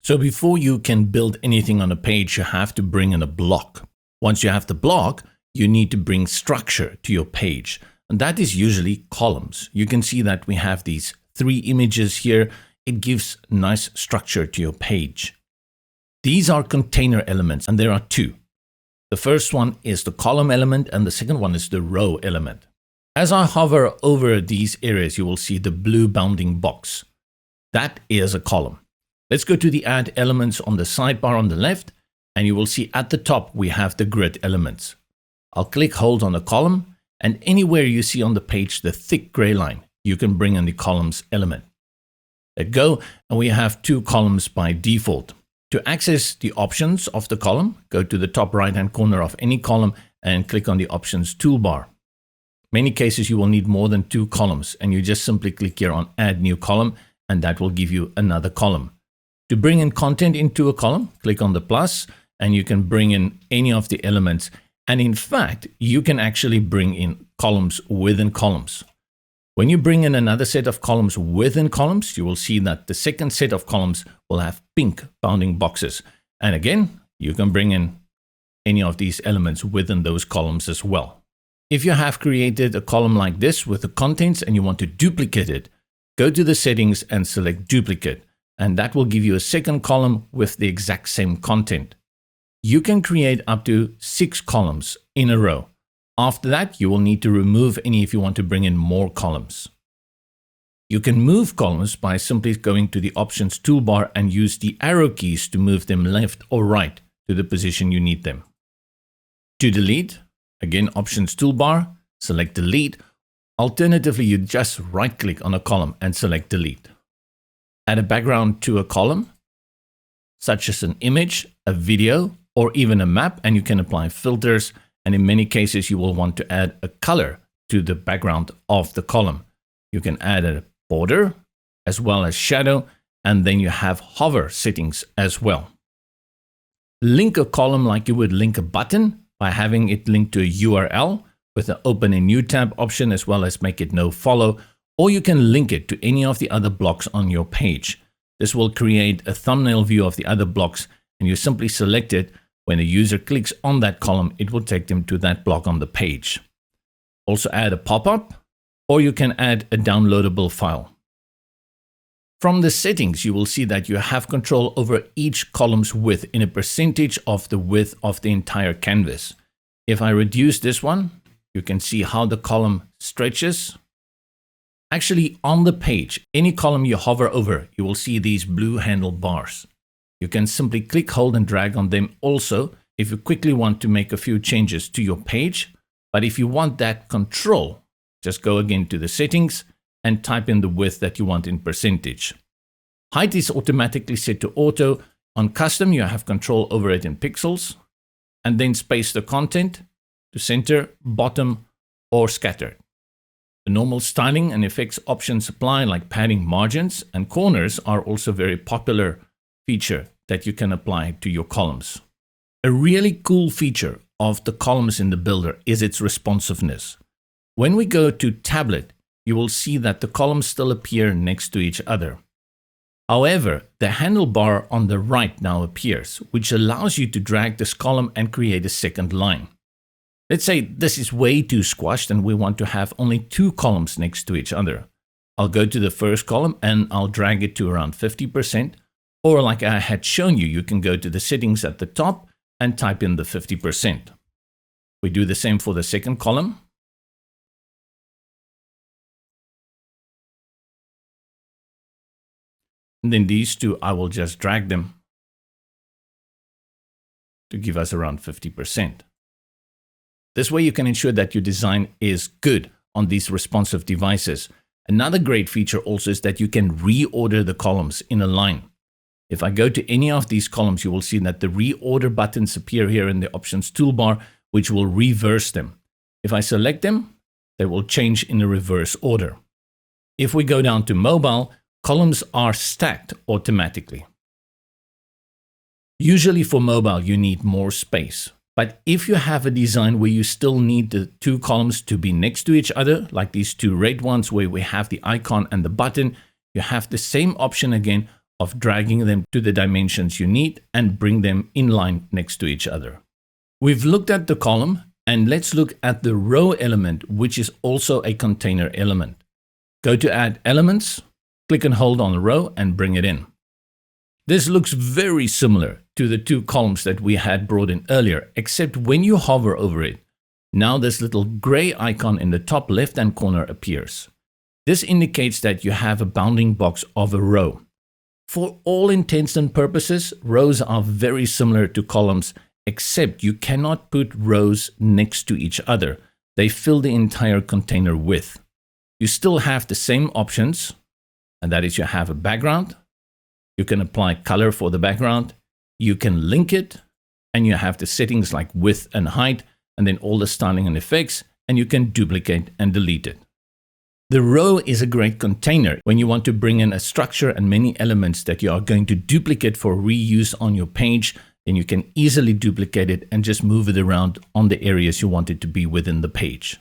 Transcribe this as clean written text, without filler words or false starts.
So before you can build anything on a page, you have to bring in a block. Once you have the block, you need to bring structure to your page. And that is usually columns. You can see that we have these 3 images here. It gives nice structure to your page. These are container elements, and there are 2. The first one is the column element, and the second one is the row element. As I hover over these areas, you will see the blue bounding box. That is a column. Let's go to the Add Elements on the sidebar on the left, and you will see at the top we have the grid elements. I'll hold on the column, and anywhere you see on the page the thick gray line, you can bring in the columns element. Let go, and we have 2 columns by default. To access the options of the column, go to the top right-hand corner of any column and click on the Options toolbar. Many cases you will need more than 2 columns, and you just simply click here on Add New Column, and that will give you another column. To bring in content into a column, click on the plus, and you can bring in any of the elements. And in fact, you can actually bring in columns within columns. When you bring in another set of columns within columns, you will see that the second set of columns will have pink bounding boxes. And again, you can bring in any of these elements within those columns as well. If you have created a column like this with the contents and you want to duplicate it, go to the settings and select duplicate, and that will give you a second column with the exact same content. You can create up to 6 columns in a row. After that, you will need to remove any if you want to bring in more columns. You can move columns by simply going to the Options toolbar and use the arrow keys to move them left or right to the position you need them. To delete, again, Options toolbar, select delete. Alternatively, you just right-click on a column and select delete. Add a background to a column, such as an image, a video, or even a map, and you can apply filters. And in many cases, you will want to add a color to the background of the column. You can add a border as well as shadow, and then you have hover settings as well. Link a column like you would link a button by having it linked to a URL with an open a new tab option, as well as make it no follow, or you can link it to any of the other blocks on your page. This will create a thumbnail view of the other blocks, and you simply select it. When a user clicks on that column, it will take them to that block on the page. Also add a pop-up, or you can add a downloadable file. From the settings, you will see that you have control over each column's width in a percentage of the width of the entire canvas. If I reduce this one, you can see how the column stretches. Actually, on the page, any column you hover over, you will see these blue handlebars. You can simply click, hold, and drag on them also if you quickly want to make a few changes to your page. But if you want that control, just go again to the settings and type in the width that you want in percentage. Height is automatically set to auto. On custom, you have control over it in pixels. And then space the content to center, bottom, or scattered. The normal styling and effects options apply, like padding, margins, and corners are also very popular feature that you can apply to your columns. A really cool feature of the columns in the builder is its responsiveness. When we go to tablet, you will see that the columns still appear next to each other. However, the handlebar on the right now appears, which allows you to drag this column and create a second line. Let's say this is way too squashed and we want to have only 2 columns next to each other. I'll go to the first column and I'll drag it to around 50%. Or like I had shown you, you can go to the settings at the top and type in the 50%. We do the same for the second column. And then these 2, I will just drag them to give us around 50%. This way you can ensure that your design is good on these responsive devices. Another great feature also is that you can reorder the columns in a line. If I go to any of these columns, you will see that the reorder buttons appear here in the options toolbar, which will reverse them. If I select them, they will change in the reverse order. If we go down to mobile, columns are stacked automatically. Usually for mobile, you need more space. But if you have a design where you still need the 2 columns to be next to each other, like these 2 red ones where we have the icon and the button, you have the same option again of dragging them to the dimensions you need and bring them in line next to each other. We've looked at the column, and let's look at the row element, which is also a container element. Go to Add Elements, click and hold on the row and bring it in. This looks very similar to the two columns that we had brought in earlier, except when you hover over it, now this little gray icon in the top left-hand corner appears. This indicates that you have a bounding box of a row. For all intents and purposes, rows are very similar to columns, except you cannot put rows next to each other. They fill the entire container width. You still have the same options, and that is you have a background. You can apply color for the background. You can link it, and you have the settings like width and height, and then all the styling and effects, and you can duplicate and delete it. The row is a great container when you want to bring in a structure and many elements that you are going to duplicate for reuse on your page. Then you can easily duplicate it and just move it around on the areas you want it to be within the page.